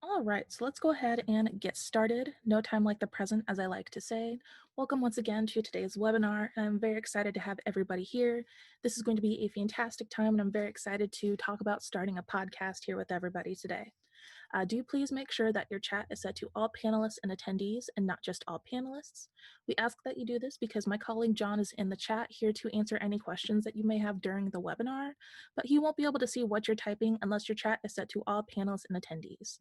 All right, so let's go ahead and get started. No time like the present, as I like to say. Welcome once again to today's webinar. I'm very excited to have everybody here. This is going to be a fantastic time, and I'm very excited to talk about starting a podcast here with everybody today. Do please make sure that your chat is set to all panelists and attendees and not just all panelists. We ask that you do this because my colleague John is in the chat here to answer any questions that you may have during the webinar, but he won't be able to see what you're typing unless your chat is set to all panelists and attendees.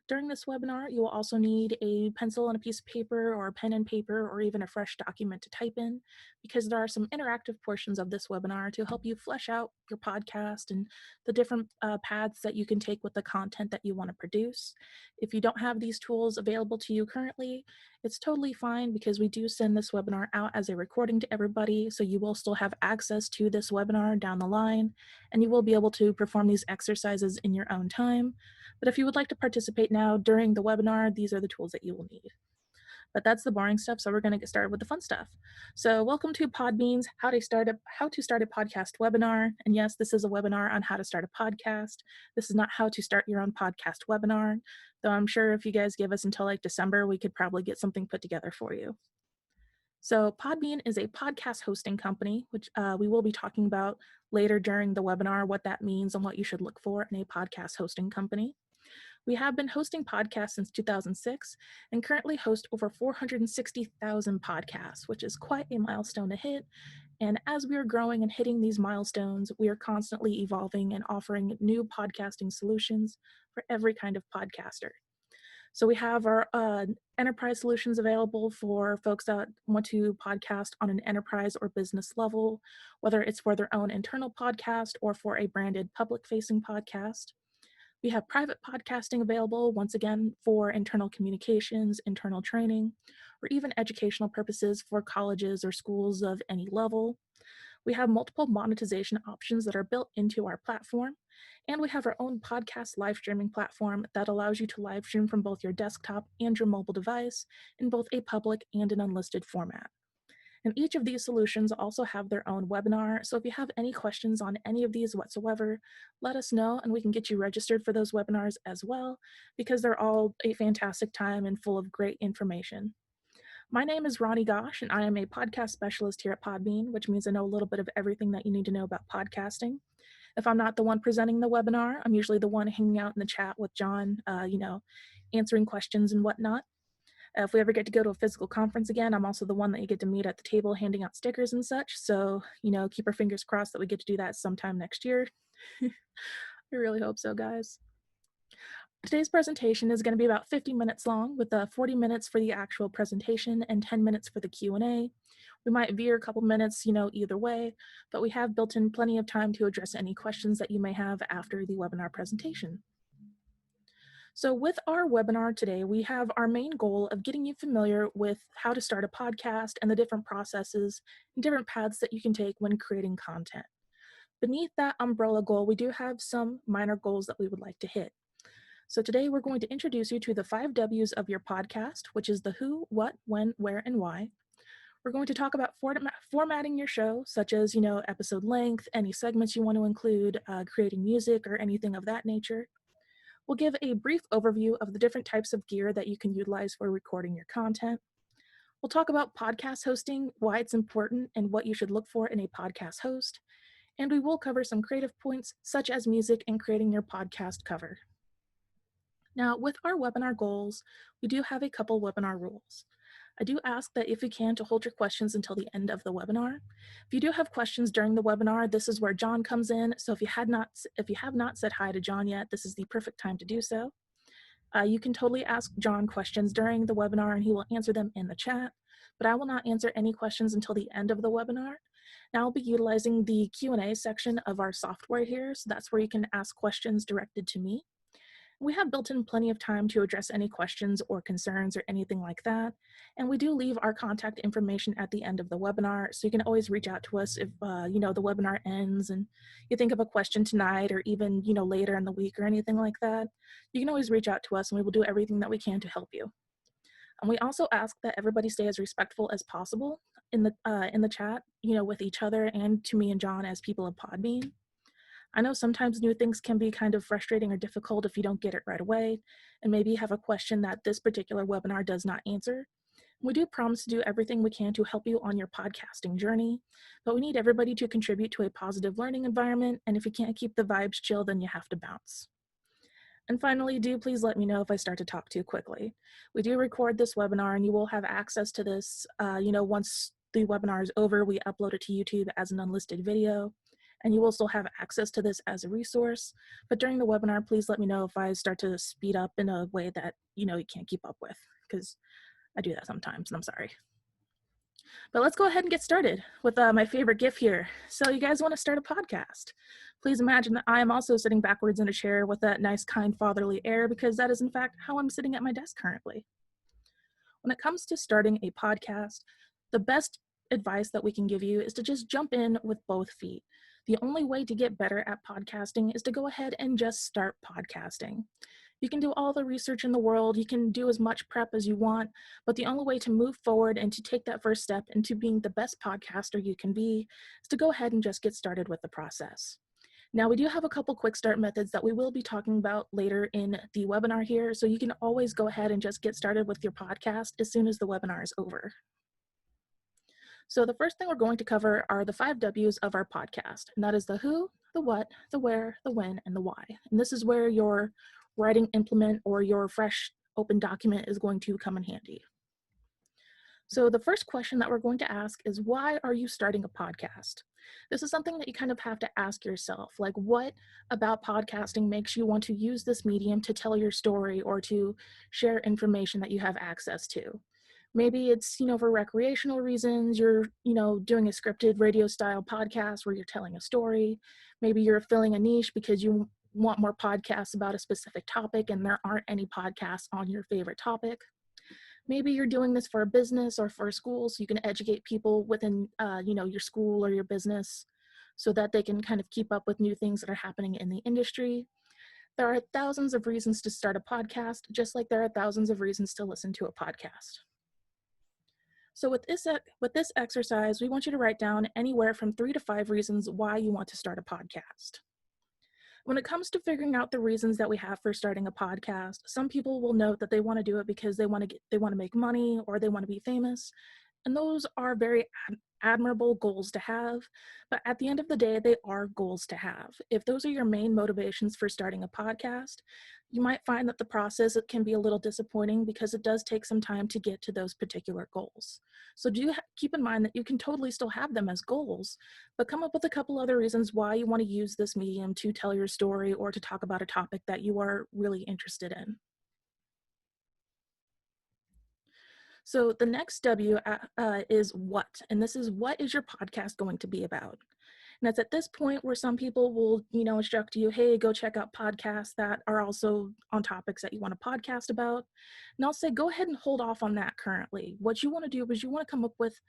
During this webinar, you will also need a pencil and a piece of paper or a pen and paper or even a fresh document to type in, because there are some interactive portions of this webinar to help you flesh out your podcast and the different paths that you can take with the content that you want to produce. If you don't have these tools available to you currently, it's totally fine because we do send this webinar out as a recording to everybody, so you will still have access to this webinar down the line, and you will be able to perform these exercises in your own time. But if you would like to participate now during the webinar, these are the tools that you will need. But that's the boring stuff, so we're going to get started with the fun stuff. So welcome to Podbean's How to Start a Podcast webinar. And yes, this is a webinar on how to start a podcast. This is not how to start your own podcast webinar, though I'm sure if you guys give us until like December, we could probably get something put together for you. So Podbean is a podcast hosting company, which we will be talking about later during the webinar, what that means and what you should look for in a podcast hosting company. We have been hosting podcasts since 2006 and currently host over 460,000 podcasts, which is quite a milestone to hit. And as we are growing and hitting these milestones, we are constantly evolving and offering new podcasting solutions for every kind of podcaster. So we have our enterprise solutions available for folks that want to podcast on an enterprise or business level, whether it's for their own internal podcast or for a branded public-facing podcast. We have private podcasting available, once again, for internal communications, internal training, or even educational purposes for colleges or schools of any level. We have multiple monetization options that are built into our platform, and we have our own podcast live streaming platform that allows you to live stream from both your desktop and your mobile device in both a public and an unlisted format. And each of these solutions also have their own webinar, so if you have any questions on any of these whatsoever, let us know and we can get you registered for those webinars as well, because they're all a fantastic time and full of great information. My name is Ronnie Gosh, and I am a podcast specialist here at Podbean, which means I know a little bit of everything that you need to know about podcasting. If I'm not the one presenting the webinar, I'm usually the one hanging out in the chat with John, answering questions and whatnot. If we ever get to go to a physical conference again, I'm also the one that you get to meet at the table handing out stickers and such. So, keep our fingers crossed that we get to do that sometime next year. I really hope so, guys. Today's presentation is going to be about 50 minutes long, with 40 minutes for the actual presentation and 10 minutes for the Q&A. We might veer a couple minutes, either way, but we have built in plenty of time to address any questions that you may have after the webinar presentation. So with our webinar today, we have our main goal of getting you familiar with how to start a podcast and the different processes and different paths that you can take when creating content. Beneath that umbrella goal, we do have some minor goals that we would like to hit. So today we're going to introduce you to the 5 W's of your podcast, which is the who, what, when, where, and why. We're going to talk about formatting your show, such as, episode length, any segments you want to include, creating music, or anything of that nature. We'll give a brief overview of the different types of gear that you can utilize for recording your content. We'll talk about podcast hosting, why it's important, and what you should look for in a podcast host. And we will cover some creative points, such as music and creating your podcast cover. Now, with our webinar goals, we do have a couple webinar rules. I do ask that if you can to hold your questions until the end of the webinar. If you do have questions during the webinar, this is where John comes in. So if you have not said hi to John yet, this is the perfect time to do so. You can totally ask John questions during the webinar and he will answer them in the chat, but I will not answer any questions until the end of the webinar. Now I'll be utilizing the Q&A section of our software here, so that's where you can ask questions directed to me. We have built in plenty of time to address any questions or concerns or anything like that. And we do leave our contact information at the end of the webinar, so you can always reach out to us if, the webinar ends and you think of a question tonight or even, later in the week or anything like that. You can always reach out to us and we will do everything that we can to help you. And we also ask that everybody stay as respectful as possible in the chat, with each other and to me and John as people of Podbean. I know sometimes new things can be kind of frustrating or difficult if you don't get it right away, and maybe you have a question that this particular webinar does not answer. We do promise to do everything we can to help you on your podcasting journey, but we need everybody to contribute to a positive learning environment, and if you can't keep the vibes chill, then you have to bounce. And finally, do please let me know if I start to talk too quickly. We do record this webinar and you will have access to this, once the webinar is over, we upload it to YouTube as an unlisted video, and you will still have access to this as a resource. But during the webinar, please let me know if I start to speed up in a way that, you can't keep up with, because I do that sometimes, and I'm sorry. But let's go ahead and get started with my favorite GIF here. So you guys want to start a podcast? Please imagine that I am also sitting backwards in a chair with that nice, kind, fatherly air, because that is in fact how I'm sitting at my desk currently. When it comes to starting a podcast, the best advice that we can give you is to just jump in with both feet. The only way to get better at podcasting is to go ahead and just start podcasting. You can do all the research in the world, you can do as much prep as you want, but the only way to move forward and to take that first step into being the best podcaster you can be is to go ahead and just get started with the process. Now, we do have a couple quick start methods that we will be talking about later in the webinar here, so you can always go ahead and just get started with your podcast as soon as the webinar is over. So the first thing we're going to cover are the 5 W's of our podcast, and that is the who, the what, the where, the when, and the why. And this is where your writing implement or your fresh open document is going to come in handy. So the first question that we're going to ask is, why are you starting a podcast? This is something that you kind of have to ask yourself, like, what about podcasting makes you want to use this medium to tell your story or to share information that you have access to? Maybe it's, for recreational reasons, you're, doing a scripted radio style podcast where you're telling a story. Maybe you're filling a niche because you want more podcasts about a specific topic and there aren't any podcasts on your favorite topic. Maybe you're doing this for a business or for a school so you can educate people within, your school or your business so that they can kind of keep up with new things that are happening in the industry. There are thousands of reasons to start a podcast, just like there are thousands of reasons to listen to a podcast. So with this exercise, we want you to write down anywhere from 3 to 5 reasons why you want to start a podcast. When it comes to figuring out the reasons that we have for starting a podcast, some people will note that they want to do it because they want to make money or they want to be famous. And those are very admirable goals to have, but at the end of the day, they are goals to have. If those are your main motivations for starting a podcast, you might find that the process can be a little disappointing because it does take some time to get to those particular goals. So keep in mind that you can totally still have them as goals, but come up with a couple other reasons why you want to use this medium to tell your story or to talk about a topic that you are really interested in. So the next W is what, and this is, what is your podcast going to be about? And it's at this point where some people will, instruct you, hey, go check out podcasts that are also on topics that you want to podcast about. And I'll say, go ahead and hold off on that currently. What you want to do is you want to come up with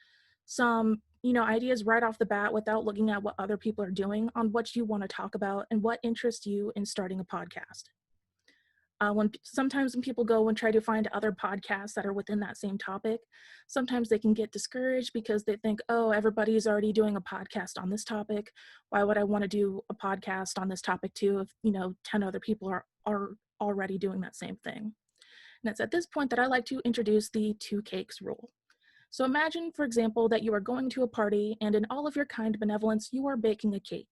some, ideas right off the bat without looking at what other people are doing on what you want to talk about and what interests you in starting a podcast. Sometimes when people go and try to find other podcasts that are within that same topic, sometimes they can get discouraged because they think, oh, everybody's already doing a podcast on this topic. Why would I want to do a podcast on this topic too if, 10 other people are already doing that same thing? And it's at this point that I like to introduce the 2 cakes rule. So imagine, for example, that you are going to a party and in all of your kind benevolence, you are baking a cake.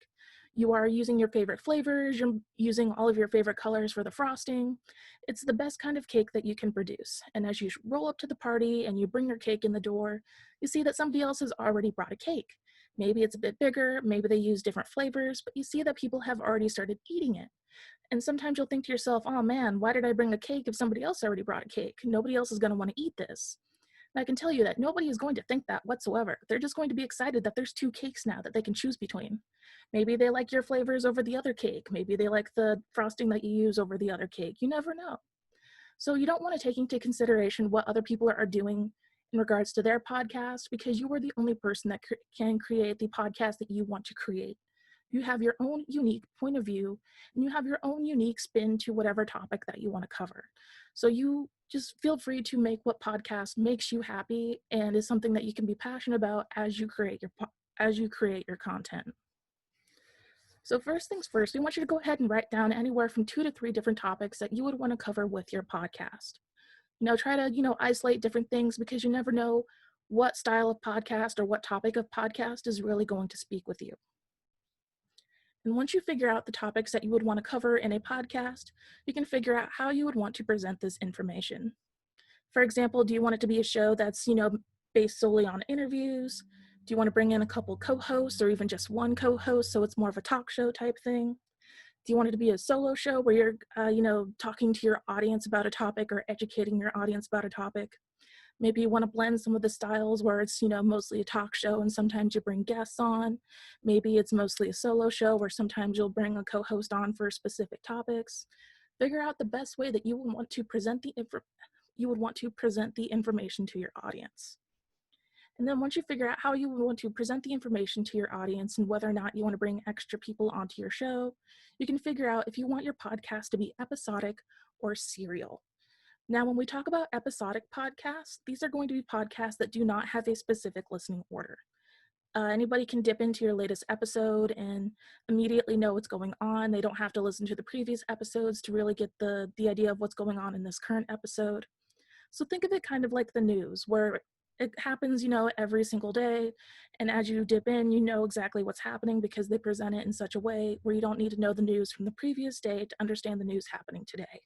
You are using your favorite flavors, you're using all of your favorite colors for the frosting. It's the best kind of cake that you can produce. And as you roll up to the party and you bring your cake in the door, you see that somebody else has already brought a cake. Maybe it's a bit bigger, maybe they use different flavors, but you see that people have already started eating it. And sometimes you'll think to yourself, oh man, why did I bring a cake if somebody else already brought a cake? Nobody else is going to want to eat this. And I can tell you that nobody is going to think that whatsoever. They're just going to be excited that there's 2 cakes now that they can choose between. Maybe they like your flavors over the other cake. Maybe they like the frosting that you use over the other cake. You never know. So you don't want to take into consideration what other people are doing in regards to their podcast, because you are the only person that can create the podcast that you want to create. You have your own unique point of view, and you have your own unique spin to whatever topic that you want to cover. So you just feel free to make what podcast makes you happy and is something that you can be passionate about as you create your content. So first things first, we want you to go ahead and write down anywhere from 2 to 3 different topics that you would want to cover with your podcast. Try to, isolate different things because you never know what style of podcast or what topic of podcast is really going to speak with you. And once you figure out the topics that you would want to cover in a podcast, you can figure out how you would want to present this information. For example, do you want it to be a show that's, based solely on interviews? Do you want to bring in a couple co-hosts or even just one co-host so it's more of a talk show type thing? Do you want it to be a solo show where you're, talking to your audience about a topic or educating your audience about a topic? Maybe you want to blend some of the styles where it's, mostly a talk show and sometimes you bring guests on. Maybe it's mostly a solo show where sometimes you'll bring a co-host on for specific topics. Figure out the best way that you would want to present the information to your audience. And then once you figure out how you want to present the information to your audience and whether or not you want to bring extra people onto your show, you can figure out if you want your podcast to be episodic or serial. Now, when we talk about episodic podcasts, these are going to be podcasts that do not have a specific listening order. Anybody can dip into your latest episode and immediately know what's going on. They don't have to listen to the previous episodes to really get the idea of what's going on in this current episode. So think of it kind of like the news, where it happens, every single day. And as you dip in, you know exactly what's happening because they present it in such a way where you don't need to know the news from the previous day to understand the news happening today.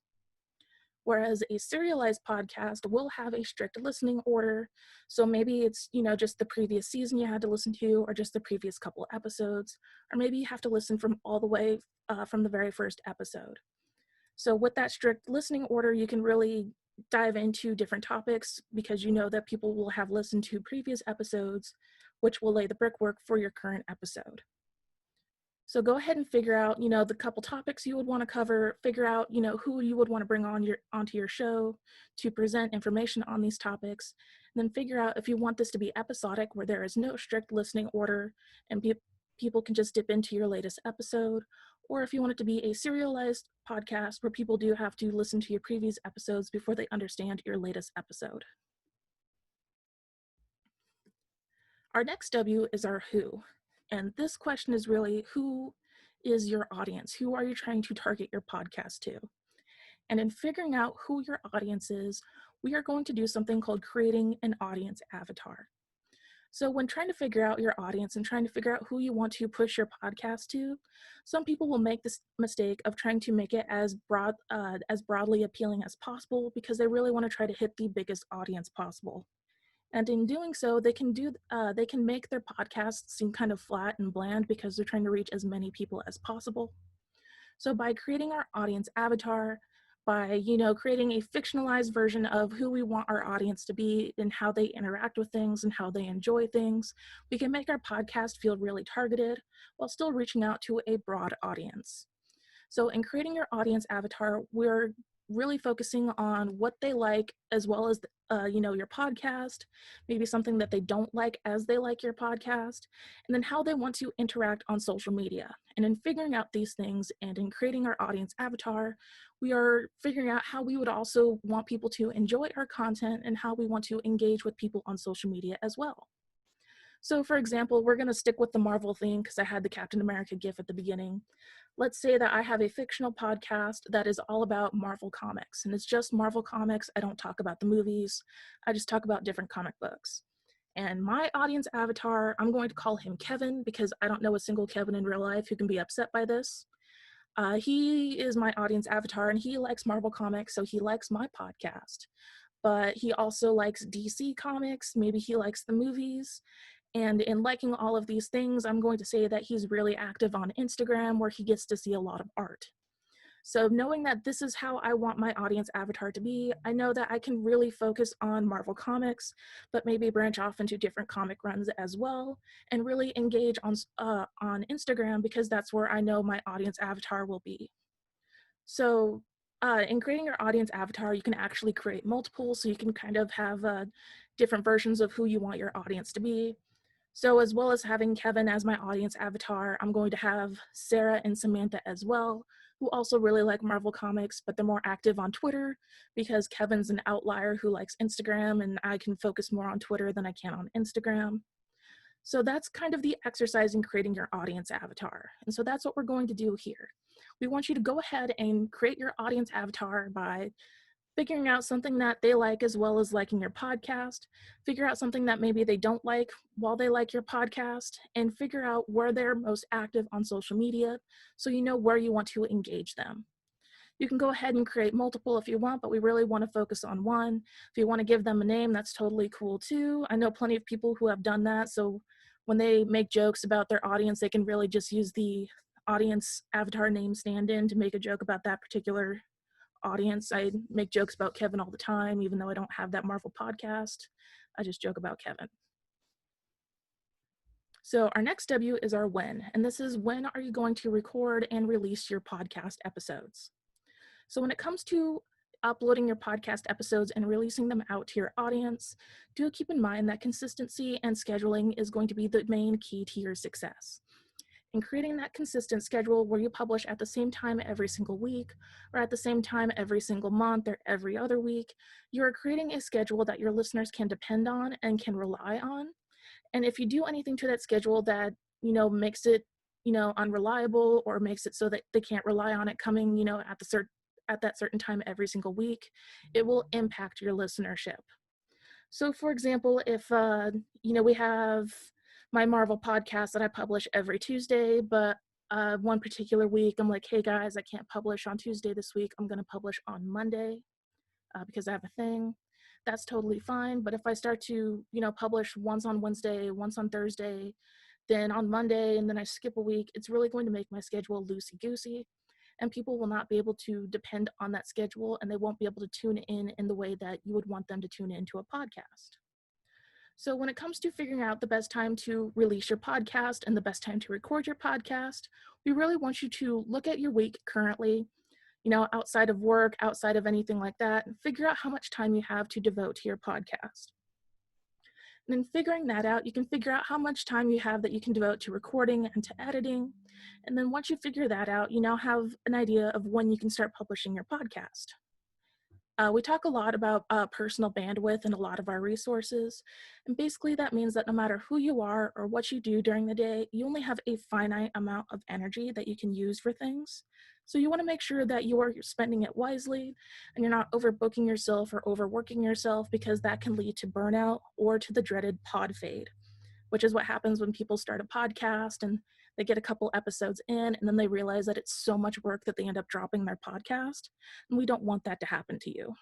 Whereas a serialized podcast will have a strict listening order. So maybe it's, just the previous season you had to listen to, or just the previous couple episodes, or maybe you have to listen from all the way from the very first episode. So with that strict listening order, you can really dive into different topics because you know that people will have listened to previous episodes, which will lay the brickwork for your current episode. So go ahead and figure out, the couple topics you would want to cover, figure out, who you would want to bring onto your show to present information on these topics, and then figure out if you want this to be episodic where there is no strict listening order and people can just dip into your latest episode, or if you want it to be a serialized podcast where people do have to listen to your previous episodes before they understand your latest episode. Our next W is our who. And this question is really, who is your audience? Who are you trying to target your podcast to? And in figuring out who your audience is, we are going to do something called creating an audience avatar. So when trying to figure out your audience and trying to figure out who you want to push your podcast to, some people will make this mistake of trying to make it as broadly appealing as possible because they really want to try to hit the biggest audience possible. And in doing so, they can make their podcasts seem kind of flat and bland because they're trying to reach as many people as possible. So by creating our audience avatar, by creating a fictionalized version of who we want our audience to be and how they interact with things and how they enjoy things, we can make our podcast feel really targeted while still reaching out to a broad audience. So in creating your audience avatar, we're really focusing on what they like as well as your podcast, maybe something that they don't like as they like your podcast, and then how they want to interact on social media. And in figuring out these things and in creating our audience avatar, we are figuring out how we would also want people to enjoy our content and how we want to engage with people on social media as well. So for example, we're going to stick with the Marvel theme because I had the Captain America gif at the beginning. Let's say that I have a fictional podcast that is all about Marvel comics, and it's just Marvel comics. I don't talk about the movies. I just talk about different comic books. And my audience avatar, I'm going to call him Kevin because I don't know a single Kevin in real life who can be upset by this. He is my audience avatar and he likes Marvel comics, so he likes my podcast. But he also likes DC comics, maybe he likes the movies. And in liking all of these things, I'm going to say that he's really active on Instagram where he gets to see a lot of art. So knowing that this is how I want my audience avatar to be, I know that I can really focus on Marvel comics, but maybe branch off into different comic runs as well, and really engage on Instagram because that's where I know my audience avatar will be. So in creating your audience avatar, you can actually create multiple, so you can kind of have different versions of who you want your audience to be. So as well as having Kevin as my audience avatar, I'm going to have Sarah and Samantha as well, who also really like Marvel comics, but they're more active on Twitter because Kevin's an outlier who likes Instagram and I can focus more on Twitter than I can on Instagram. So that's kind of the exercise in creating your audience avatar. And so that's what we're going to do here. We want you to go ahead and create your audience avatar by figuring out something that they like as well as liking your podcast, figure out something that maybe they don't like while they like your podcast, and figure out where they're most active on social media so you know where you want to engage them. You can go ahead and create multiple if you want, but we really want to focus on one. If you want to give them a name, that's totally cool too. I know plenty of people who have done that, so when they make jokes about their audience, they can really just use the audience avatar name stand-in to make a joke about that particular audience. I make jokes about Kevin all the time, even though I don't have that Marvel podcast. I just joke about Kevin. So our next W is our when, and this is when are you going to record and release your podcast episodes. So when it comes to uploading your podcast episodes and releasing them out to your audience, do keep in mind that consistency and scheduling is going to be the main key to your success. In creating that consistent schedule where you publish at the same time every single week, or at the same time every single month or every other week, you are creating a schedule that your listeners can depend on and can rely on. And if you do anything to that schedule that, makes it, unreliable or makes it so that they can't rely on it coming, at that certain time every single week, it will impact your listenership. So for example, if, we have my Marvel podcast that I publish every Tuesday, but one particular week, I'm like, hey guys, I can't publish on Tuesday this week. I'm going to publish on Monday because I have a thing. That's totally fine. But if I start to, publish once on Wednesday, once on Thursday, then on Monday, and then I skip a week, it's really going to make my schedule loosey-goosey. And people will not be able to depend on that schedule, and they won't be able to tune in the way that you would want them to tune into a podcast. So when it comes to figuring out the best time to release your podcast and the best time to record your podcast, we really want you to look at your week currently, outside of work, outside of anything like that, and figure out how much time you have to devote to your podcast. And then figuring that out, you can figure out how much time you have that you can devote to recording and to editing. And then once you figure that out, you now have an idea of when you can start publishing your podcast. We talk a lot about personal bandwidth in a lot of our resources. And basically that means that no matter who you are or what you do during the day, you only have a finite amount of energy that you can use for things. So you want to make sure that you are spending it wisely and you're not overbooking yourself or overworking yourself, because that can lead to burnout or to the dreaded pod fade, which is what happens when people start a podcast and they get a couple episodes in and then they realize that it's so much work that they end up dropping their podcast. And we don't want that to happen to you.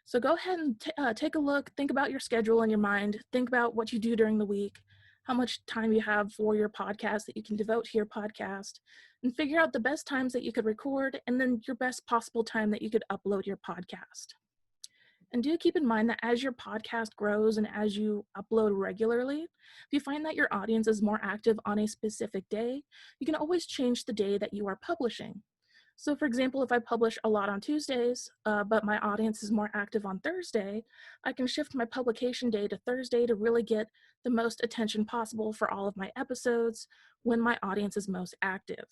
So go ahead and take a look, think about your schedule in your mind, think about what you do during the week, how much time you have for your podcast that you can devote to your podcast, and figure out the best times that you could record and then your best possible time that you could upload your podcast. And do keep in mind that as your podcast grows and as you upload regularly, if you find that your audience is more active on a specific day, you can always change the day that you are publishing. So for example, if I publish a lot on Tuesdays, but my audience is more active on Thursday, I can shift my publication day to Thursday to really get the most attention possible for all of my episodes when my audience is most active.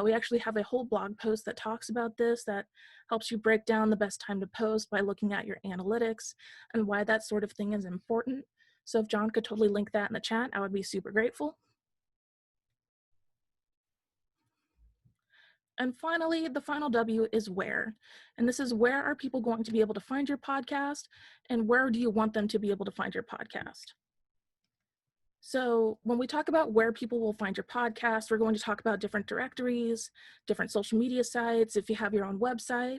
We actually have a whole blog post that talks about this, that helps you break down the best time to post by looking at your analytics and why that sort of thing is important. So if John could totally link that in the chat, I would be super grateful. And finally, the final W is where. And this is, where are people going to be able to find your podcast, and where do you want them to be able to find your podcast? So when we talk about where people will find your podcast, we're going to talk about different directories, different social media sites. If you have your own website,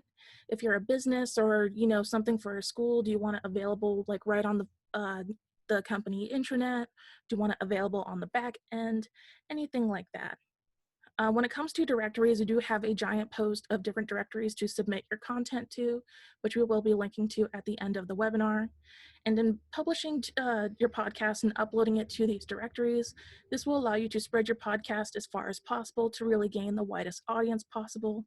if you're a business or, something for a school, do you want it available like right on the company intranet? Do you want it available on the back end? Anything like that. When it comes to directories, we do have a giant post of different directories to submit your content to, which we will be linking to at the end of the webinar. And in publishing your podcast and uploading it to these directories, this will allow you to spread your podcast as far as possible to really gain the widest audience possible.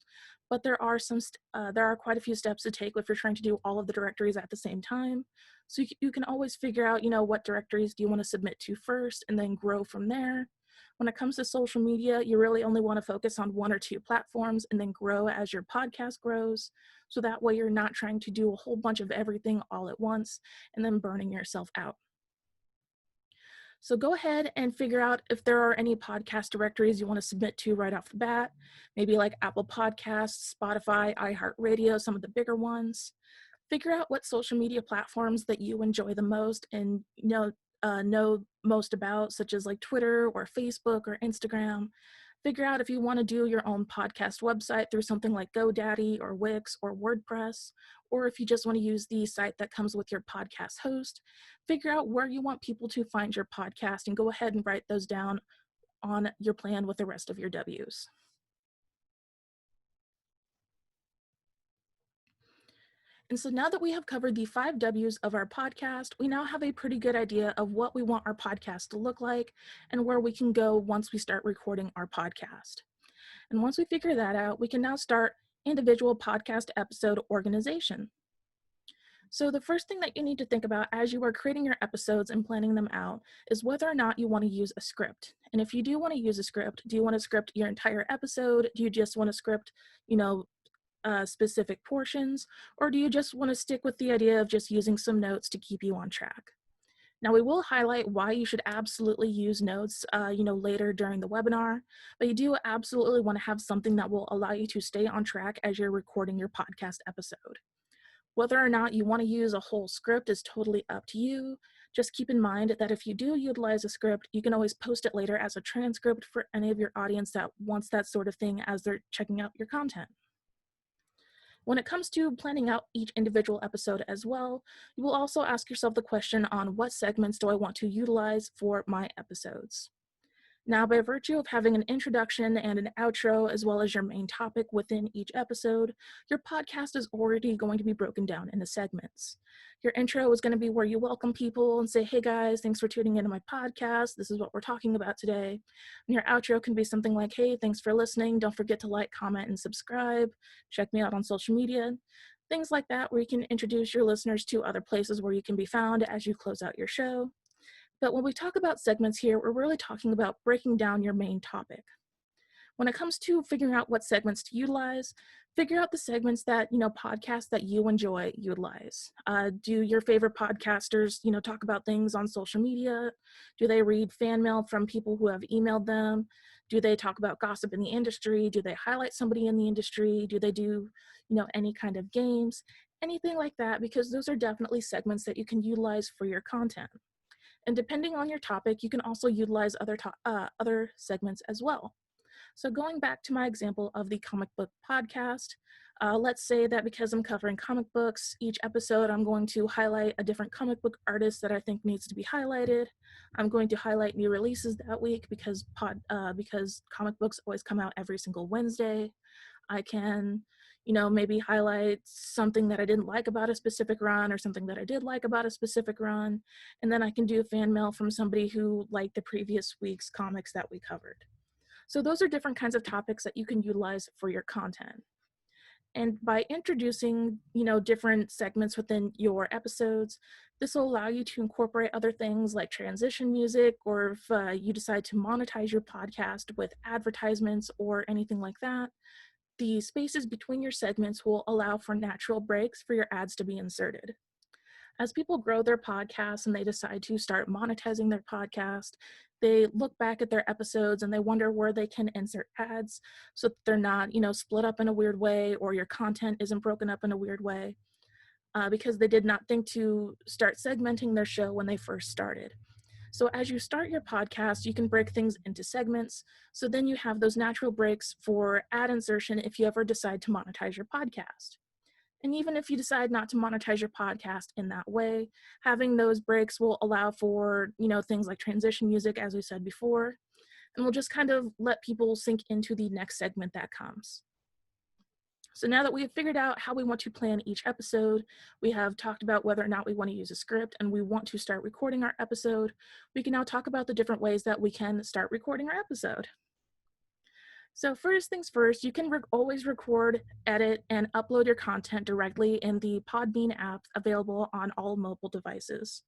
But there are quite a few steps to take if you're trying to do all of the directories at the same time. So you can always figure out, what directories do you want to submit to first, and then grow from there. When it comes to social media, you really only want to focus on one or two platforms and then grow as your podcast grows. So that way you're not trying to do a whole bunch of everything all at once and then burning yourself out. So go ahead and figure out if there are any podcast directories you want to submit to right off the bat, maybe like Apple Podcasts, Spotify, iHeartRadio, some of the bigger ones. Figure out what social media platforms that you enjoy the most and know most about, such as like Twitter or Facebook or Instagram. Figure out if you want to do your own podcast website through something like GoDaddy or Wix or WordPress, or if you just want to use the site that comes with your podcast host. Figure out where you want people to find your podcast and go ahead and write those down on your plan with the rest of your W's. And so now that we have covered the 5 W's of our podcast, we now have a pretty good idea of what we want our podcast to look like and where we can go once we start recording our podcast. And once we figure that out, we can now start individual podcast episode organization. So the first thing that you need to think about as you are creating your episodes and planning them out is whether or not you want to use a script. And if you do want to use a script, do you want to script your entire episode? Do you just want to script, specific portions, or do you just want to stick with the idea of just using some notes to keep you on track? Now, we will highlight why you should absolutely use notes, later during the webinar, but you do absolutely want to have something that will allow you to stay on track as you're recording your podcast episode. Whether or not you want to use a whole script is totally up to you. Just keep in mind that if you do utilize a script, you can always post it later as a transcript for any of your audience that wants that sort of thing as they're checking out your content. When it comes to planning out each individual episode as well, you will also ask yourself the question on what segments do I want to utilize for my episodes. Now, by virtue of having an introduction and an outro, as well as your main topic within each episode, your podcast is already going to be broken down into segments. Your intro is going to be where you welcome people and say, hey guys, thanks for tuning into my podcast. This is what we're talking about today. And your outro can be something like, hey, thanks for listening. Don't forget to like, comment, and subscribe. Check me out on social media. Things like that, where you can introduce your listeners to other places where you can be found as you close out your show. But when we talk about segments here, we're really talking about breaking down your main topic. When it comes to figuring out what segments to utilize, figure out the segments that, podcasts that you enjoy utilize. Do your favorite podcasters, talk about things on social media? Do they read fan mail from people who have emailed them? Do they talk about gossip in the industry? Do they highlight somebody in the industry? Do they do, any kind of games? Anything like that, because those are definitely segments that you can utilize for your content. And depending on your topic, you can also utilize other segments as well. So going back to my example of the comic book podcast, let's say that because I'm covering comic books, each episode I'm going to highlight a different comic book artist that I think needs to be highlighted. I'm going to highlight new releases that week because comic books always come out every single Wednesday. I can, maybe highlight something that I didn't like about a specific run or something that I did like about a specific run. And then I can do fan mail from somebody who liked the previous week's comics that we covered. So those are different kinds of topics that you can utilize for your content. And by introducing, different segments within your episodes, this will allow you to incorporate other things like transition music, or if you decide to monetize your podcast with advertisements or anything like that, the spaces between your segments will allow for natural breaks for your ads to be inserted. As people grow their podcasts and they decide to start monetizing their podcast, they look back at their episodes and they wonder where they can insert ads so that they're not, split up in a weird way, or your content isn't broken up in a weird way, because they did not think to start segmenting their show when they first started. So as you start your podcast, you can break things into segments. So then you have those natural breaks for ad insertion if you ever decide to monetize your podcast. And even if you decide not to monetize your podcast in that way, having those breaks will allow for, things like transition music, as we said before, and will just kind of let people sink into the next segment that comes. So now that we have figured out how we want to plan each episode, we have talked about whether or not we want to use a script, and we want to start recording our episode, we can now talk about the different ways that we can start recording our episode. So first things first, you can always record, edit, and upload your content directly in the Podbean app available on all mobile devices.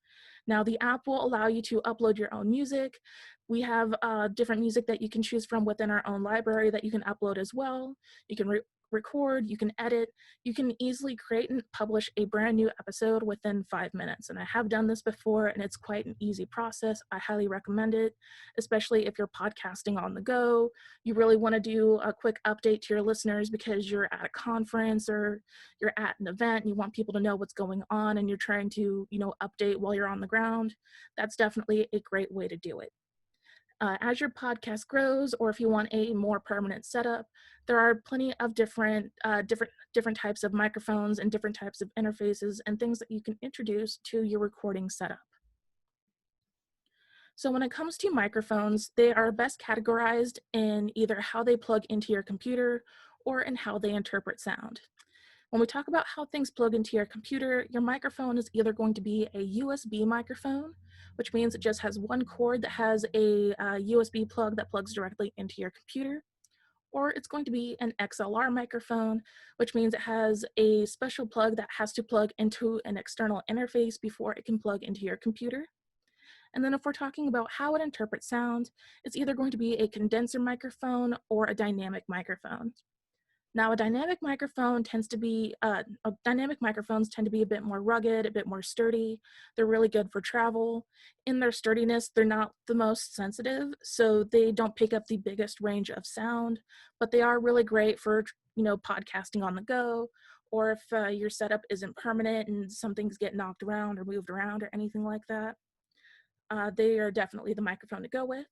Now the app will allow you to upload your own music. We have different music that you can choose from within our own library that you can upload as well. You can record, you can edit, you can easily create and publish a brand new episode within 5 minutes. And I have done this before, and it's quite an easy process. I highly recommend it, especially if you're podcasting on the go. You really want to do a quick update to your listeners because you're at a conference or you're at an event and you want people to know what's going on, and you're trying to, update while you're on the ground. That's definitely a great way to do it. As your podcast grows, or if you want a more permanent setup, there are plenty of different types of microphones and different types of interfaces and things that you can introduce to your recording setup. So when it comes to microphones, they are best categorized in either how they plug into your computer or in how they interpret sound. When we talk about how things plug into your computer, your microphone is either going to be a USB microphone, which means it just has one cord that has a USB plug that plugs directly into your computer, or it's going to be an XLR microphone, which means it has a special plug that has to plug into an external interface before it can plug into your computer. And then if we're talking about how it interprets sound, it's either going to be a condenser microphone or a dynamic microphone. Now, dynamic microphones tend to be a bit more rugged, a bit more sturdy. They're really good for travel. In their sturdiness, they're not the most sensitive, so they don't pick up the biggest range of sound, but they are really great for, podcasting on the go, or if your setup isn't permanent and some things get knocked around or moved around or anything like that. They are definitely the microphone to go with.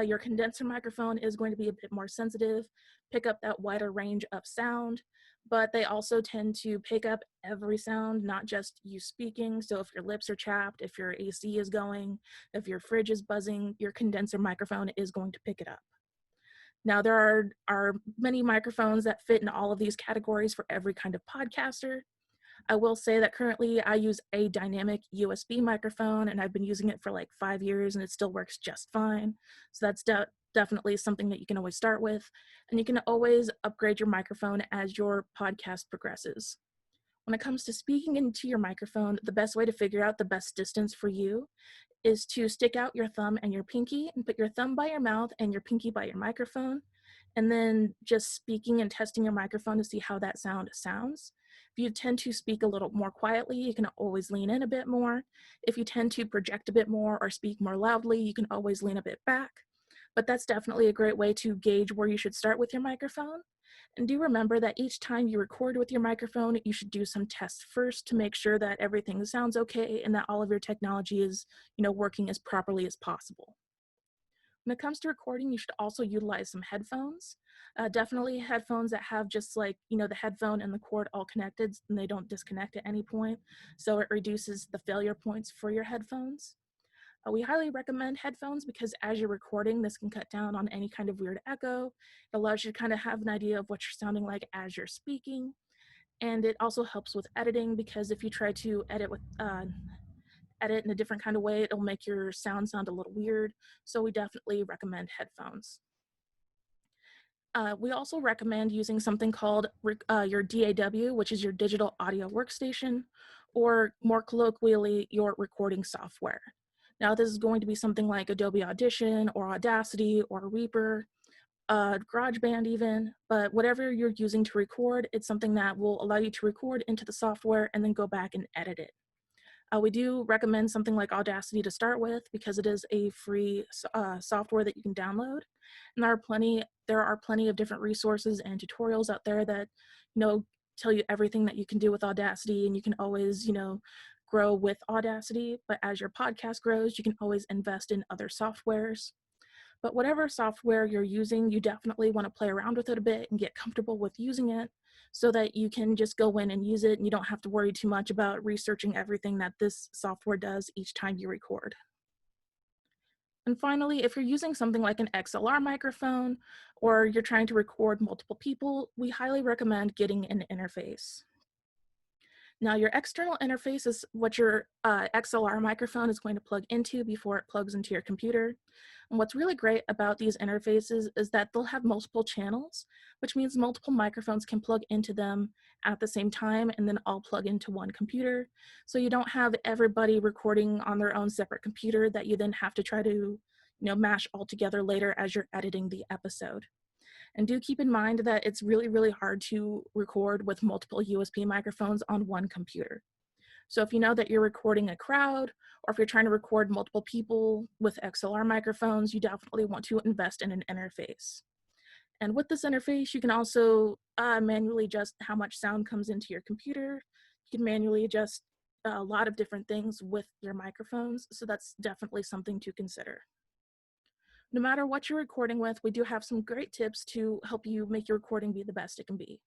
Your condenser microphone is going to be a bit more sensitive, pick up that wider range of sound, but they also tend to pick up every sound, not just you speaking. So if your lips are chapped, if your AC is going, if your fridge is buzzing, your condenser microphone is going to pick it up. Now, there are many microphones that fit in all of these categories for every kind of podcaster. I will say that currently I use a dynamic USB microphone, and I've been using it for like 5 years and it still works just fine. So that's definitely something that you can always start with, and you can always upgrade your microphone as your podcast progresses. When it comes to speaking into your microphone, the best way to figure out the best distance for you is to stick out your thumb and your pinky and put your thumb by your mouth and your pinky by your microphone, and then just speaking and testing your microphone to see how that sound sounds. If you tend to speak a little more quietly, you can always lean in a bit more. If you tend to project a bit more or speak more loudly, you can always lean a bit back. But that's definitely a great way to gauge where you should start with your microphone. And do remember that each time you record with your microphone, you should do some tests first to make sure that everything sounds okay and that all of your technology is, working as properly as possible. When it comes to recording, you should also utilize some headphones. Definitely headphones that have just like, the headphone and the cord all connected and they don't disconnect at any point. So it reduces the failure points for your headphones. We highly recommend headphones because as you're recording, this can cut down on any kind of weird echo. It allows you to kind of have an idea of what you're sounding like as you're speaking. And it also helps with editing because if you try to edit in a different kind of way, it'll make your sound a little weird. So we definitely recommend headphones. We also recommend using something called your DAW, which is your digital audio workstation, or more colloquially, your recording software. Now, this is going to be something like Adobe Audition or Audacity or Reaper, GarageBand even, but whatever you're using to record, it's something that will allow you to record into the software and then go back and edit it. We do recommend something like Audacity to start with because it is a free software that you can download. And there are plenty of different resources and tutorials out there that, tell you everything that you can do with Audacity, and you can always, grow with Audacity. But as your podcast grows, you can always invest in other softwares. But whatever software you're using, you definitely want to play around with it a bit and get comfortable with using it so that you can just go in and use it and you don't have to worry too much about researching everything that this software does each time you record. And finally, if you're using something like an XLR microphone or you're trying to record multiple people, we highly recommend getting an interface. Now, your external interface is what your XLR microphone is going to plug into before it plugs into your computer. And what's really great about these interfaces is that they'll have multiple channels, which means multiple microphones can plug into them at the same time and then all plug into one computer. So you don't have everybody recording on their own separate computer that you then have to try to, mash all together later as you're editing the episode. And do keep in mind that it's really, really hard to record with multiple USB microphones on one computer. So if you know that you're recording a crowd, or if you're trying to record multiple people with XLR microphones, you definitely want to invest in an interface. And with this interface, you can also manually adjust how much sound comes into your computer. You can manually adjust a lot of different things with your microphones, so that's definitely something to consider. No matter what you're recording with, we do have some great tips to help you make your recording be the best it can be.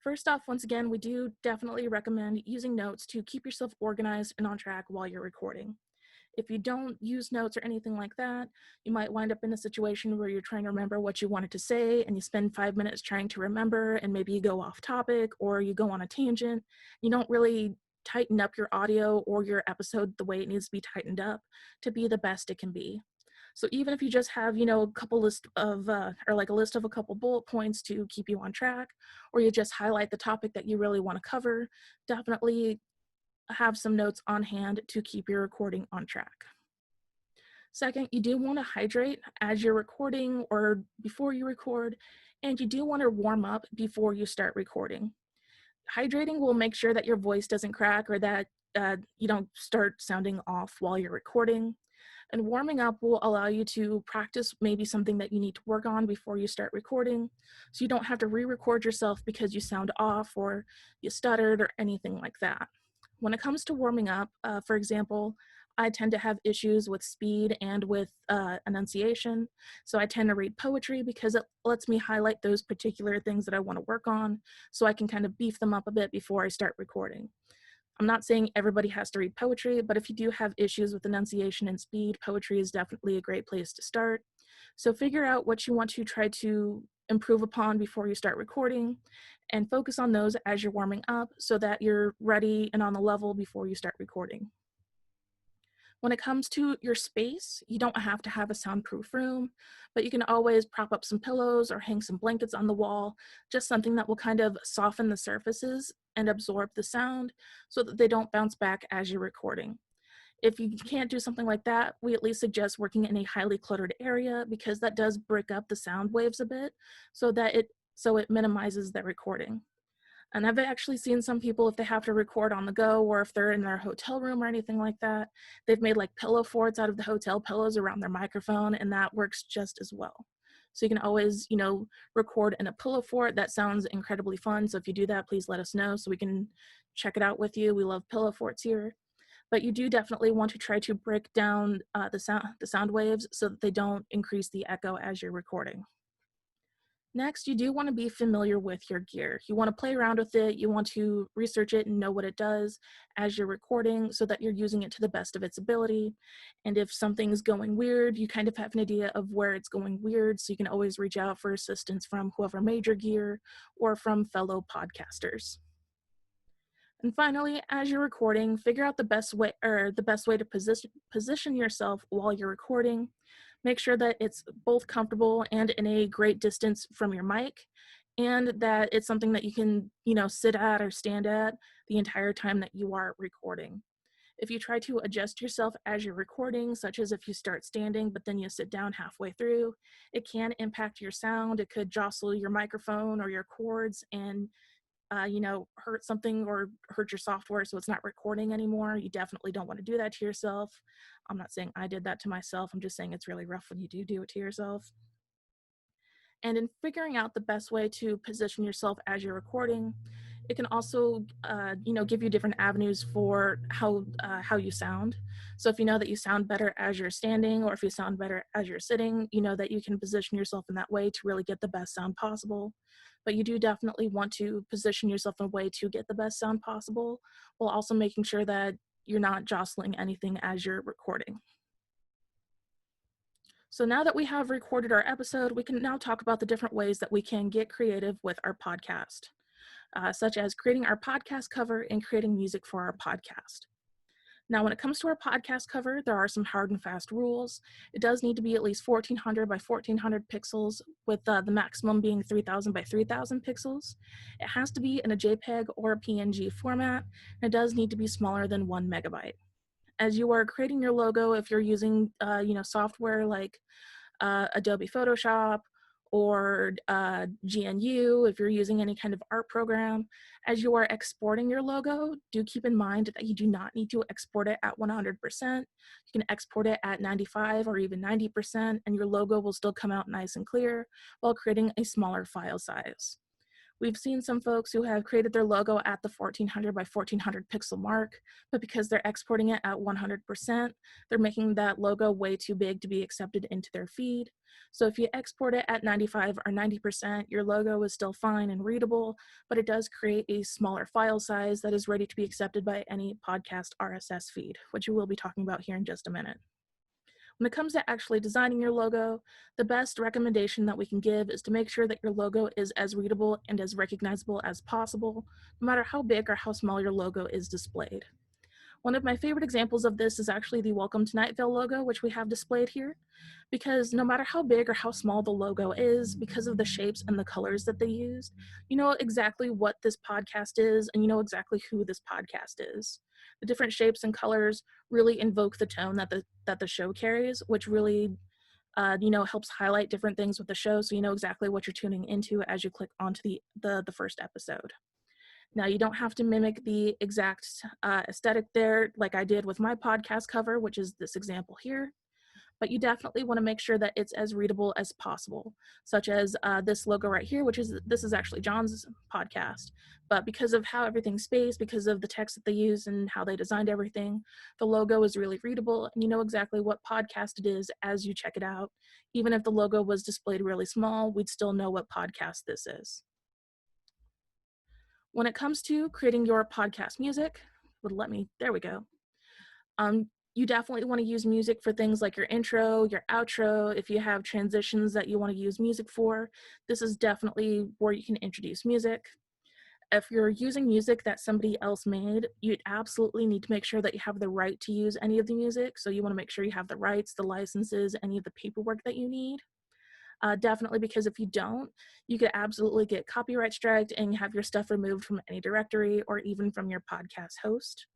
First off, once again, we do definitely recommend using notes to keep yourself organized and on track while you're recording. If you don't use notes or anything like that, you might wind up in a situation where you're trying to remember what you wanted to say and you spend 5 minutes trying to remember, and maybe you go off topic or you go on a tangent. You don't really tighten up your audio or your episode the way it needs to be tightened up to be the best it can be. So even if you just have, a couple list of, or like a list of a couple bullet points to keep you on track, or you just highlight the topic that you really want to cover, definitely have some notes on hand to keep your recording on track. Second, you do want to hydrate as you're recording or before you record, and you do want to warm up before you start recording. Hydrating will make sure that your voice doesn't crack or that you don't start sounding off while you're recording. And warming up will allow you to practice maybe something that you need to work on before you start recording, so you don't have to re-record yourself because you sound off or you stuttered or anything like that. When it comes to warming up, for example, I tend to have issues with speed and with enunciation, so I tend to read poetry because it lets me highlight those particular things that I want to work on, so I can kind of beef them up a bit before I start recording. I'm not saying everybody has to read poetry, but if you do have issues with enunciation and speed, poetry is definitely a great place to start. So figure out what you want to try to improve upon before you start recording, and focus on those as you're warming up so that you're ready and on the level before you start recording. When it comes to your space, you don't have to have a soundproof room, but you can always prop up some pillows or hang some blankets on the wall, just something that will kind of soften the surfaces and absorb the sound so that they don't bounce back as you're recording. If you can't do something like that, we at least suggest working in a highly cluttered area, because that does break up the sound waves a bit so it minimizes the recording. And I've actually seen some people, if they have to record on the go or if they're in their hotel room or anything like that, they've made like pillow forts out of the hotel pillows around their microphone, and that works just as well. So you can always, record in a pillow fort. That sounds incredibly fun. So if you do that, please let us know so we can check it out with you. We love pillow forts here. But you do definitely want to try to break down the sound waves so that they don't increase the echo as you're recording. Next, you do want to be familiar with your gear. You want to play around with it. You want to research it and know what it does as you're recording so that you're using it to the best of its ability. And if something's going weird, you kind of have an idea of where it's going weird, so you can always reach out for assistance from whoever made your gear or from fellow podcasters. And finally, as you're recording, figure out the best way to position yourself while you're recording. Make sure that it's both comfortable and in a great distance from your mic, and that it's something that you can, sit at or stand at the entire time that you are recording. If you try to adjust yourself as you're recording, such as if you start standing but then you sit down halfway through, it can impact your sound. It could jostle your microphone or your cords and hurt something or hurt your software so it's not recording anymore. You definitely don't want to do that to yourself. I'm not saying I did that to myself. I'm just saying it's really rough when you do it to yourself. And in figuring out the best way to position yourself as you're recording, it can also, give you different avenues for how you sound. So if you know that you sound better as you're standing, or if you sound better as you're sitting, you know that you can position yourself in that way to really get the best sound possible. But you do definitely want to position yourself in a way to get the best sound possible, while also making sure that you're not jostling anything as you're recording. So now that we have recorded our episode, we can now talk about the different ways that we can get creative with our podcast, such as creating our podcast cover and creating music for our podcast. Now, when it comes to our podcast cover, there are some hard and fast rules. It does need to be at least 1400 by 1400 pixels, with the maximum being 3000 by 3000 pixels. It has to be in a JPEG or a PNG format, and it does need to be smaller than 1 megabyte. As you are creating your logo, if you're using software like Adobe Photoshop or GNU, if you're using any kind of art program, as you are exporting your logo, do keep in mind that you do not need to export it at 100%. You can export it at 95 or even 90%, and your logo will still come out nice and clear while creating a smaller file size. We've seen some folks who have created their logo at the 1400 by 1400 pixel mark, but because they're exporting it at 100%, they're making that logo way too big to be accepted into their feed. So if you export it at 95 or 90%, your logo is still fine and readable, but it does create a smaller file size that is ready to be accepted by any podcast RSS feed, which we will be talking about here in just a minute. When it comes to actually designing your logo, the best recommendation that we can give is to make sure that your logo is as readable and as recognizable as possible, no matter how big or how small your logo is displayed. One of my favorite examples of this is actually the Welcome to Night Vale logo, which we have displayed here, because no matter how big or how small the logo is, because of the shapes and the colors that they used, you know exactly what this podcast is, and you know exactly who this podcast is. The different shapes and colors really invoke the tone that the show carries, which really helps highlight different things with the show, so you know exactly what you're tuning into as you click onto the first episode. Now, you don't have to mimic the exact aesthetic there like I did with my podcast cover, which is this example here, but you definitely want to make sure that it's as readable as possible, such as this logo right here, this is actually John's podcast, but because of how everything's spaced, because of the text that they use and how they designed everything, the logo is really readable, and you know exactly what podcast it is as you check it out. Even if the logo was displayed really small, we'd still know what podcast this is. When it comes to creating your podcast music, there we go. You definitely want to use music for things like your intro, your outro. If you have transitions that you want to use music for, this is definitely where you can introduce music. If you're using music that somebody else made, you absolutely need to make sure that you have the right to use any of the music. So you want to make sure you have the rights, the licenses, any of the paperwork that you need. Definitely, because if you don't, you could absolutely get copyright striked and have your stuff removed from any directory or even from your podcast host.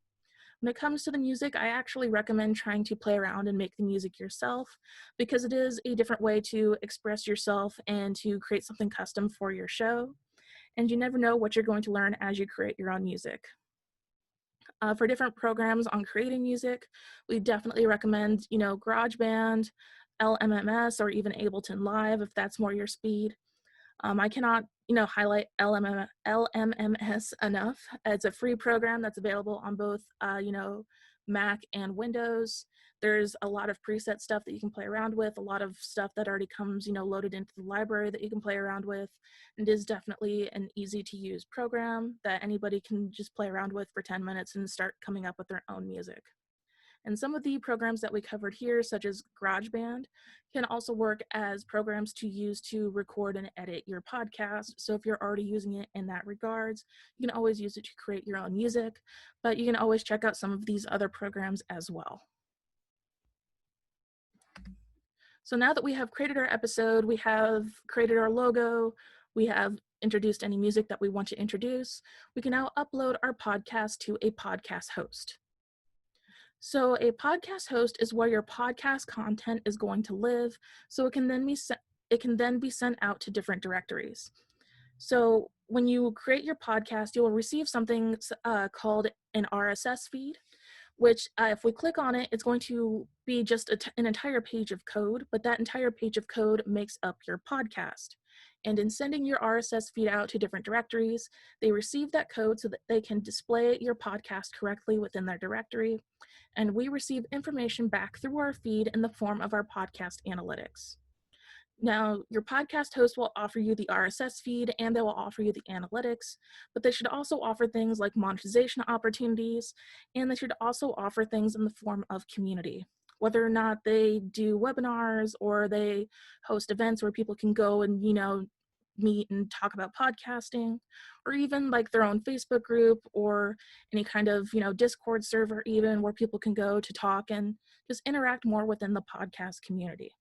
When it comes to the music, I actually recommend trying to play around and make the music yourself, because it is a different way to express yourself and to create something custom for your show. And you never know what you're going to learn as you create your own music. For different programs on creating music, we definitely recommend, GarageBand, LMMS, or even Ableton Live if that's more your speed. I cannot, highlight LMMS enough. It's a free program that's available on both, Mac and Windows. There's a lot of preset stuff that you can play around with, a lot of stuff that already comes, loaded into the library that you can play around with. And it is definitely an easy to use program that anybody can just play around with for 10 minutes and start coming up with their own music. And some of the programs that we covered here, such as GarageBand, can also work as programs to use to record and edit your podcast. So if you're already using it in that regards, you can always use it to create your own music, but you can always check out some of these other programs as well. So now that we have created our episode, we have created our logo, we have introduced any music that we want to introduce, we can now upload our podcast to a podcast host. So a podcast host is where your podcast content is going to live, so it can then be sent out to different directories. So when you create your podcast, you will receive something called an RSS feed, which if we click on it, it's going to be just an entire page of code, but that entire page of code makes up your podcast. And in sending your RSS feed out to different directories, they receive that code so that they can display your podcast correctly within their directory. And we receive information back through our feed in the form of our podcast analytics. Now, your podcast host will offer you the RSS feed and they will offer you the analytics, but they should also offer things like monetization opportunities, and they should also offer things in the form of community. Whether or not they do webinars or they host events where people can go and, meet and talk about podcasting, or even like their own Facebook group or any kind of, Discord server even where people can go to talk and just interact more within the podcast community.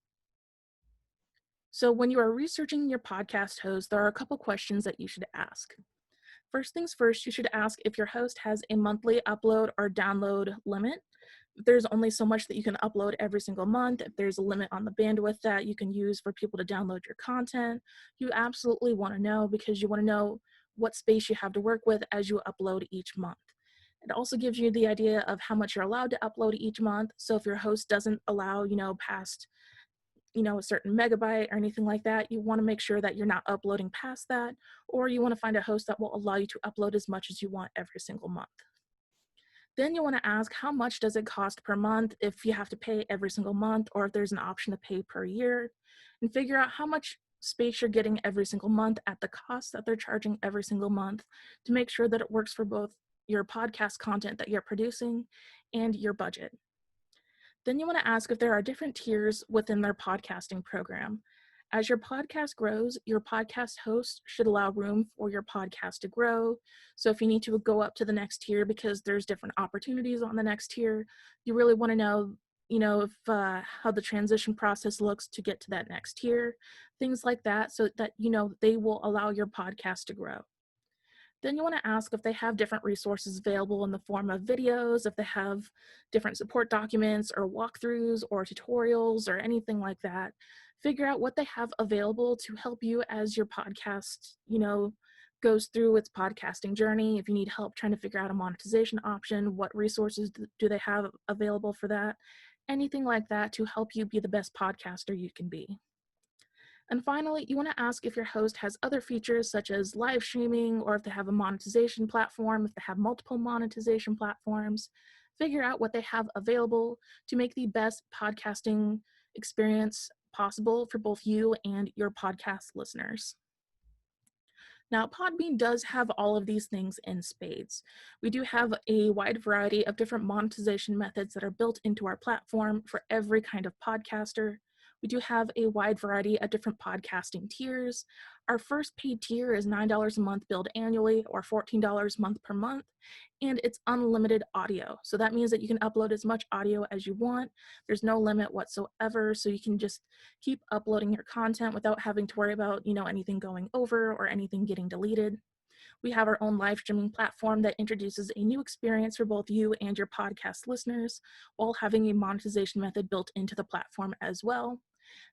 So when you are researching your podcast host, there are a couple questions that you should ask. First things first, you should ask if your host has a monthly upload or download limit. there's only so much that you can upload every single month, if there's a limit on the bandwidth that you can use for people to download your content, you absolutely want to know, because you want to know what space you have to work with as you upload each month. It also gives you the idea of how much you're allowed to upload each month. So if your host doesn't allow, past, a certain megabyte or anything like that, you want to make sure that you're not uploading past that, or you want to find a host that will allow you to upload as much as you want every single month. Then you want to ask, how much does it cost per month if you have to pay every single month, or if there's an option to pay per year, and figure out how much space you're getting every single month at the cost that they're charging every single month, to make sure that it works for both your podcast content that you're producing and your budget. Then you want to ask if there are different tiers within their podcasting program. As your podcast grows, your podcast host should allow room for your podcast to grow. So if you need to go up to the next tier because there's different opportunities on the next tier, you really want to know, if how the transition process looks to get to that next tier, things like that, so that they will allow your podcast to grow. Then you want to ask if they have different resources available in the form of videos, if they have different support documents or walkthroughs or tutorials or anything like that. Figure out what they have available to help you as your podcast, goes through its podcasting journey. If you need help trying to figure out a monetization option, what resources do they have available for that? Anything like that to help you be the best podcaster you can be. And finally, you want to ask if your host has other features such as live streaming, or if they have a monetization platform, if they have multiple monetization platforms. Figure out what they have available to make the best podcasting experience possible for both you and your podcast listeners. Now, Podbean does have all of these things in spades. We do have a wide variety of different monetization methods that are built into our platform for every kind of podcaster. We do have a wide variety of different podcasting tiers. Our first paid tier is $9 a month billed annually, or $14 a month per month, and it's unlimited audio. So that means that you can upload as much audio as you want. There's no limit whatsoever, so you can just keep uploading your content without having to worry about, anything going over or anything getting deleted. We have our own live streaming platform that introduces a new experience for both you and your podcast listeners, while having a monetization method built into the platform as well.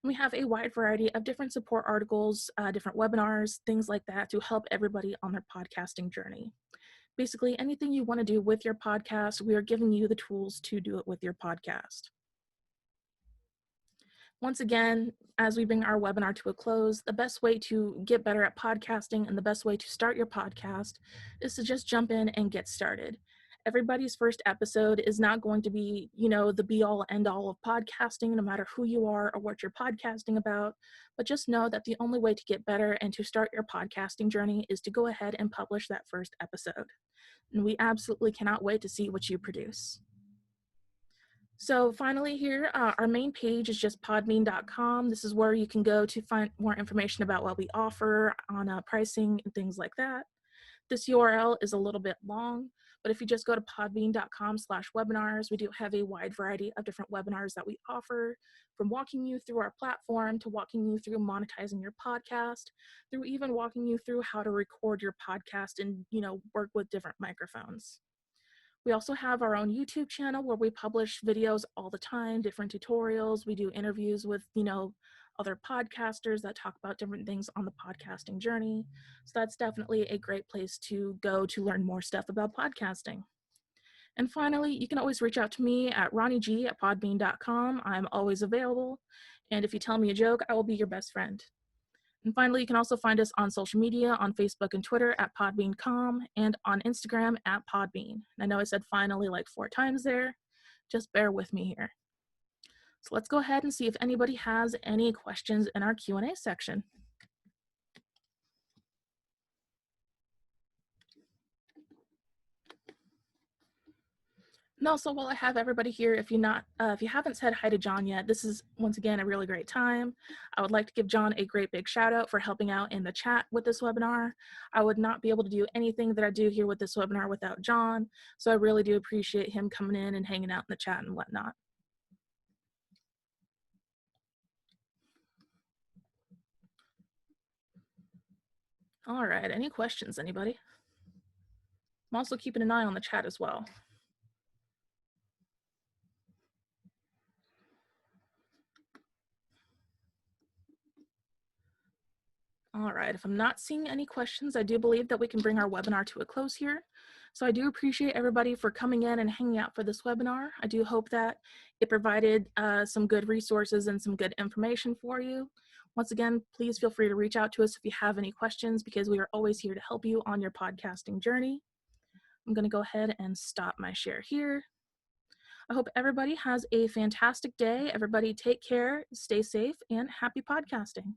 And we have a wide variety of different support articles, different webinars, things like that, to help everybody on their podcasting journey. Basically, anything you want to do with your podcast, we are giving you the tools to do it with your podcast. Once again, as we bring our webinar to a close, the best way to get better at podcasting and the best way to start your podcast is to just jump in and get started. Everybody's first episode is not going to be, the be all end all of podcasting, no matter who you are or what you're podcasting about. But just know that the only way to get better and to start your podcasting journey is to go ahead and publish that first episode. And we absolutely cannot wait to see what you produce. So finally here, our main page is just podbean.com. This is where you can go to find more information about what we offer on pricing and things like that. This URL is a little bit long, but if you just go to podbean.com/webinars, we do have a wide variety of different webinars that we offer, from walking you through our platform to walking you through monetizing your podcast, through even walking you through how to record your podcast and, work with different microphones. We also have our own YouTube channel where we publish videos all the time, different tutorials. We do interviews with, other podcasters that talk about different things on the podcasting journey. So that's definitely a great place to go to learn more stuff about podcasting. And finally, you can always reach out to me at ronnieg@podbean.com. I'm always available. And if you tell me a joke, I will be your best friend. And finally, you can also find us on social media on Facebook and Twitter at podbean.com, and on Instagram at podbean. I know I said finally like 4 times there. Just bear with me here. So let's go ahead and see if anybody has any questions in our Q&A section. And also, while I have everybody here, if you haven't said hi to John yet, this is once again a really great time. I would like to give John a great big shout out for helping out in the chat with this webinar. I would not be able to do anything that I do here with this webinar without John, so I really do appreciate him coming in and hanging out in the chat and whatnot. All right, any questions, anybody? I'm also keeping an eye on the chat as well. All right, if I'm not seeing any questions, I do believe that we can bring our webinar to a close here. So I do appreciate everybody for coming in and hanging out for this webinar. I do hope that it provided some good resources and some good information for you. Once again, please feel free to reach out to us if you have any questions, because we are always here to help you on your podcasting journey. I'm going to go ahead and stop my share here. I hope everybody has a fantastic day. Everybody take care, stay safe, and happy podcasting.